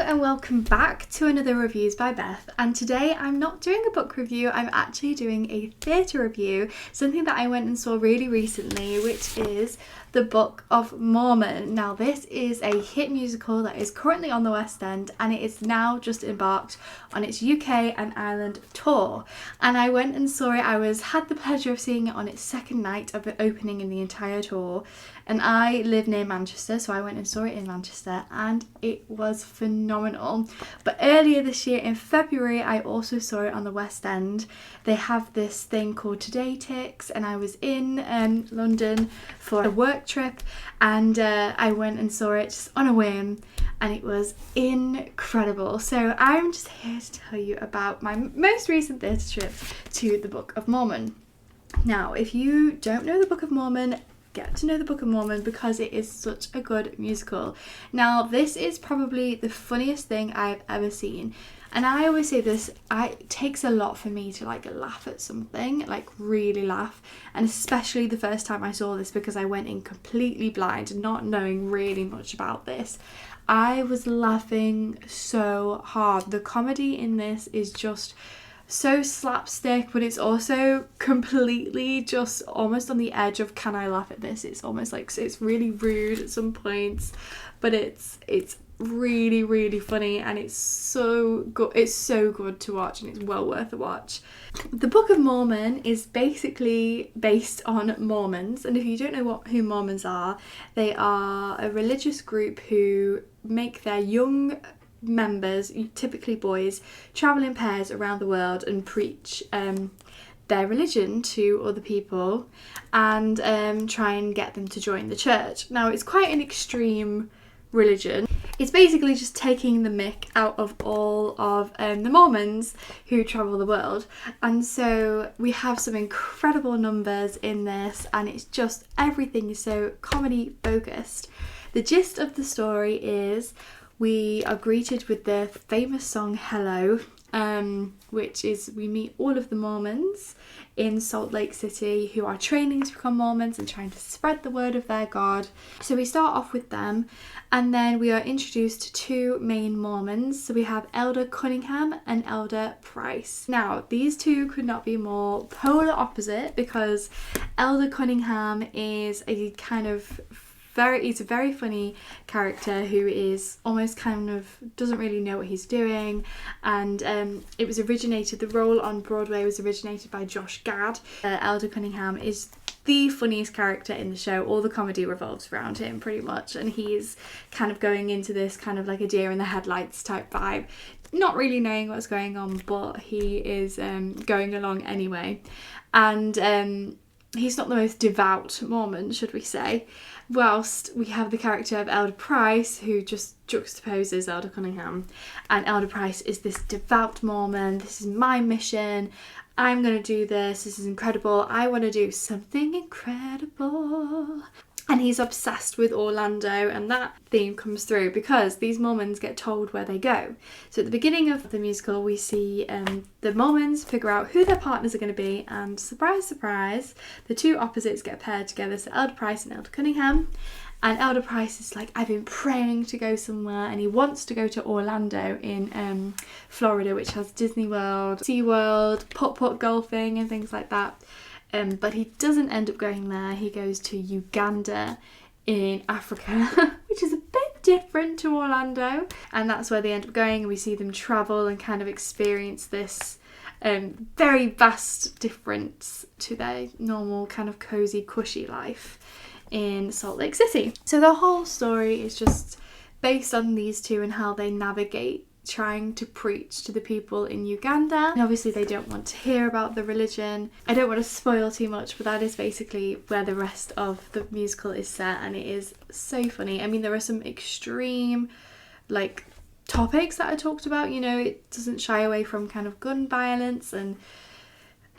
and welcome back to another Reviews by Beth, and today I'm not doing a book review, I'm actually doing a theatre review, something that I went and saw really recently, which is the Book of Mormon. Now this is a hit musical that is currently on the West End and it is now just embarked on its UK and Ireland tour, and I went and saw it. I had the pleasure of seeing it on its second night of it opening in the entire tour, and I live near Manchester, so I went and saw it in Manchester and it was phenomenal. But earlier this year in February I also saw it on the West End. They have this thing called Today Ticks, and I was in London for a work trip, and I went and saw it just on a whim, and it was incredible. So I'm just here to tell you about my most recent theatre trip to the Book of Mormon. Now, if you don't know the Book of Mormon, get to know the Book of Mormon because it is such a good musical. Now, this is probably the funniest thing I've ever seen. And I always say this, it takes a lot for me to laugh at something, really laugh. And especially the first time I saw this, because I went in completely blind, not knowing really much about this. I was laughing so hard. The comedy in this is just so slapstick, but it's also completely just almost on the edge of, can I laugh at this? It's almost like it's really rude at some points, but it's really, really funny, and it's so good. It's so good to watch, and it's well worth a watch. The Book of Mormon is basically based on Mormons, and if you don't know who Mormons are, they are a religious group who make their young members, typically boys, travel in pairs around the world and preach their religion to other people and try and get them to join the church. Now, it's quite an extreme religion. It's basically just taking the mick out of all of the Mormons who travel the world, and so we have some incredible numbers in this, and it's just, everything is so comedy focused. The gist of the story is we are greeted with the famous song Hello, which is, we meet all of the Mormons in Salt Lake City who are training to become Mormons and trying to spread the word of their God. So we start off with them, and then we are introduced to two main Mormons. So we have Elder Cunningham and Elder Price. Now, these two could not be more polar opposite, because Elder Cunningham is a he's a very funny character who is almost doesn't really know what he's doing, and the role on Broadway was originated by Josh Gad. Elder Cunningham is the funniest character in the show. All the comedy revolves around him pretty much, and he's going into this like a deer in the headlights type vibe, not really knowing what's going on, but he is going along anyway. And he's not the most devout Mormon, should we say, whilst we have the character of Elder Price, who just juxtaposes Elder Cunningham. And Elder Price is this devout Mormon. This is my mission. I'm going to do this. This is incredible. I want to do something incredible. And he's obsessed with Orlando, and that theme comes through because these Mormons get told where they go. So at the beginning of the musical, we see the Mormons figure out who their partners are going to be, and surprise, surprise, the two opposites get paired together, so Elder Price and Elder Cunningham. And Elder Price is like, I've been praying to go somewhere, and he wants to go to Orlando in Florida, which has Disney World, SeaWorld, putt-putt golfing and things like that. But he doesn't end up going there. He goes to Uganda in Africa, which is a bit different to Orlando. And that's where they end up going, and we see them travel and experience this very vast difference to their normal cozy, cushy life in Salt Lake City. So the whole story is just based on these two and how they navigate trying to preach to the people in Uganda. And obviously they don't want to hear about the religion. I don't want to spoil too much, but that is basically where the rest of the musical is set, and it is so funny. I mean, there are some extreme topics that are talked about, it doesn't shy away from gun violence and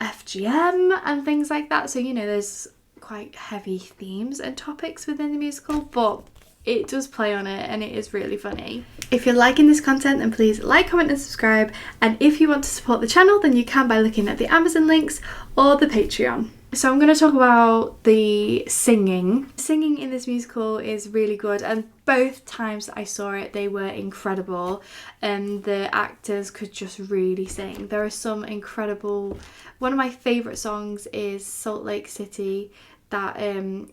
FGM and things like that, so there's quite heavy themes and topics within the musical, but it does play on it, and it is really funny. If you're liking this content, then please like, comment and subscribe, and if you want to support the channel, then you can by looking at the Amazon links or the Patreon. So I'm going to talk about the singing. Singing in this musical is really good, and both times that I saw it, they were incredible. The actors could just really sing. There are some incredible... One of my favourite songs is Salt Lake City, that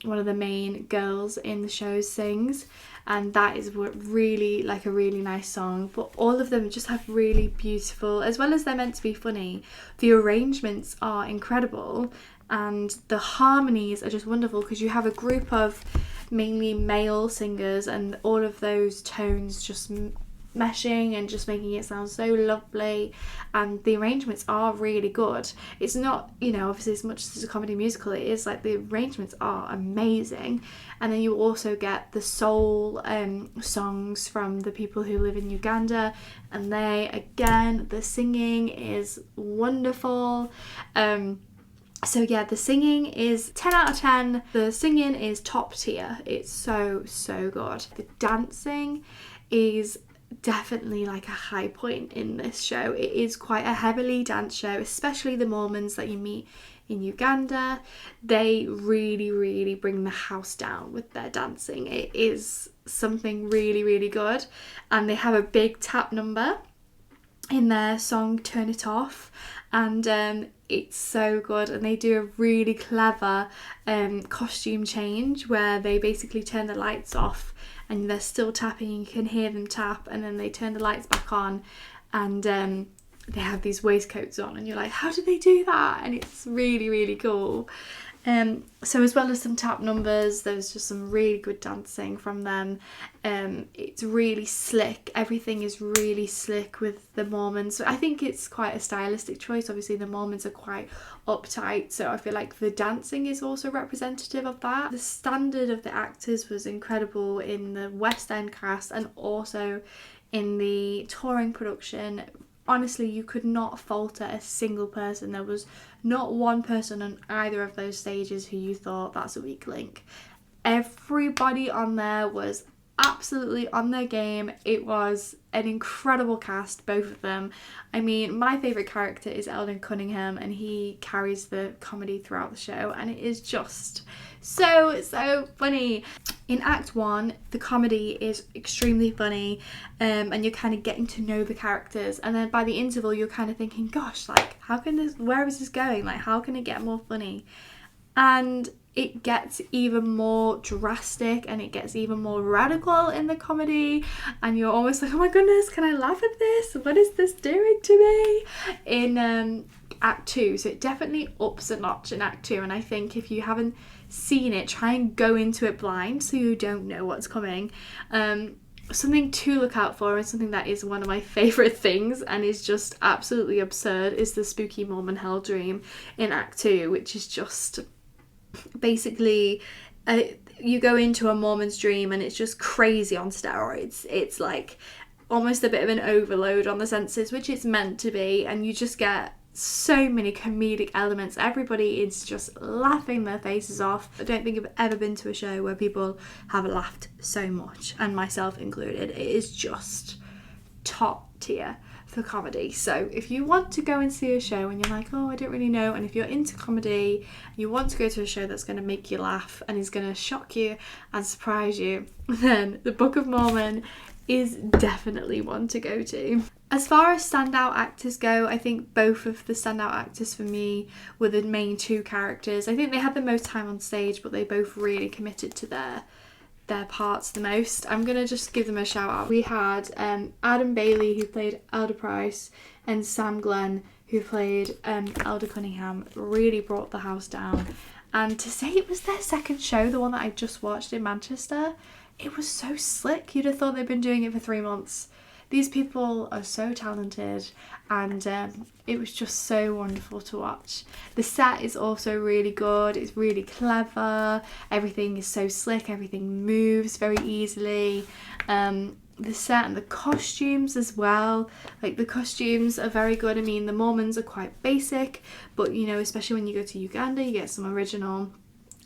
one of the main girls in the show sings, and that is really like a really nice song. But all of them just have really beautiful, as well as they're meant to be funny, the arrangements are incredible, and the harmonies are just wonderful, because you have a group of mainly male singers and all of those tones just meshing and just making it sound so lovely, and the arrangements are really good. It's not, you know, obviously as much as a comedy musical, it is like the arrangements are amazing. And then you also get the soul songs from the people who live in Uganda, and they, again, the singing is wonderful. So yeah, the singing is 10 out of 10. The singing is top tier. It's so good. The dancing is definitely like a high point in this show. It is quite a heavily danced show, especially the Mormons that you meet in Uganda. They really bring the house down with their dancing. It is something really good, and they have a big tap number in their song Turn It Off, and it's so good. And they do a really clever costume change where they basically turn the lights off and they're still tapping, you can hear them tap, and then they turn the lights back on, and they have these waistcoats on, and you're like, how did they do that? And it's really cool. So as well as some tap numbers, there's just some really good dancing from them. It's really slick. Everything is really slick with the Mormons. So I think it's quite a stylistic choice. Obviously the Mormons are quite uptight, so I feel like the dancing is also representative of that. The standard of the actors was incredible in the West End cast and also in the touring production. Honestly, you could not falter a single person. There was not one person on either of those stages who you thought that's a weak link. Everybody on there was absolutely on their game. It was an incredible cast, both of them. I mean, my favourite character is Eldon Cunningham, and he carries the comedy throughout the show, and it is just so funny. In Act 1, the comedy is extremely funny, and you're kind of getting to know the characters, and then by the interval you're kind of thinking, gosh, like, where is this going? Like, how can it get more funny? And it gets even more drastic and it gets even more radical in the comedy, and you're almost like, oh my goodness, can I laugh at this? What is this doing to me? In Act 2, so it definitely ups a notch in Act 2, and I think if you haven't seen it, try and go into it blind so you don't know what's coming. Something to look out for, and something that is one of my favourite things and is just absolutely absurd, is the spooky Mormon hell dream in Act 2, which is just basically you go into a Mormon's dream and it's just crazy on steroids. It's like almost a bit of an overload on the senses, which it's meant to be, and you just get so many comedic elements. Everybody is just laughing their faces off. I don't think I've ever been to a show where people have laughed so much, and myself included. It is just top tier for comedy. So if you want to go and see a show and you're like, oh, I don't really know, and if you're into comedy, you want to go to a show that's going to make you laugh and is going to shock you and surprise you, then the Book of Mormon is definitely one to go to. As far as standout actors go, I think both of the standout actors for me were the main two characters. I think they had the most time on stage, but they both really committed to their parts the most. I'm going to just give them a shout out. We had Adam Bailey, who played Elder Price, and Sam Glenn, who played Elder Cunningham, really brought the house down. And to say it was their second show, the one that I just watched in Manchester, it was so slick. You'd have thought they'd been doing it for 3 months. These people are so talented, and it was just so wonderful to watch. The set is also really good. It's really clever. Everything is so slick. Everything moves very easily. The set and the costumes as well. Like, the costumes are very good. I mean, the Mormons are quite basic, but, you know, especially when you go to Uganda, you get some original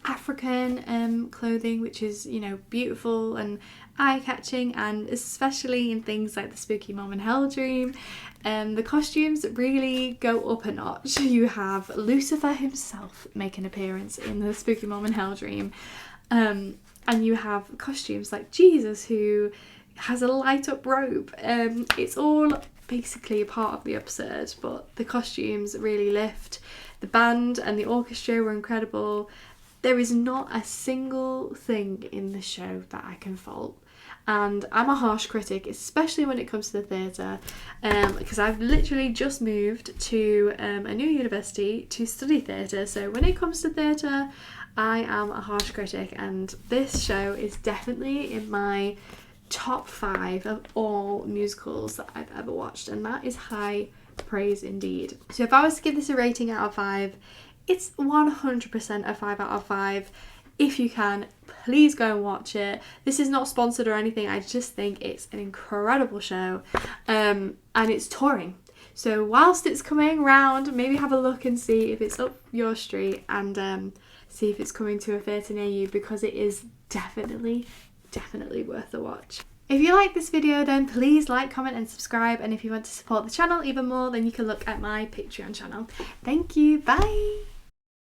African clothing, which is, you know, beautiful and eye-catching, and especially in things like the Spooky Mormon Hell Dream. The costumes really go up a notch. You have Lucifer himself make an appearance in the Spooky Mormon Hell Dream, and you have costumes like Jesus, who has a light up robe. It's all basically a part of the absurd, but the costumes really lift. The band and the orchestra were incredible. There is not a single thing in the show that I can fault. And I'm a harsh critic, especially when it comes to the theatre, because I've literally just moved to a new university to study theatre. So when it comes to theatre, I am a harsh critic, and this show is definitely in my top 5 of all musicals that I've ever watched, and that is high praise indeed. So if I was to give this a rating out of 5, it's 100% a 5 out of 5. If you can, please go and watch it. This is not sponsored or anything, I just think it's an incredible show, and it's touring. So whilst it's coming round, maybe have a look and see if it's up your street, and see if it's coming to a theatre near you, because it is definitely worth a watch. If you like this video, then please like, comment and subscribe, and if you want to support the channel even more, then you can look at my Patreon channel. Thank you, bye!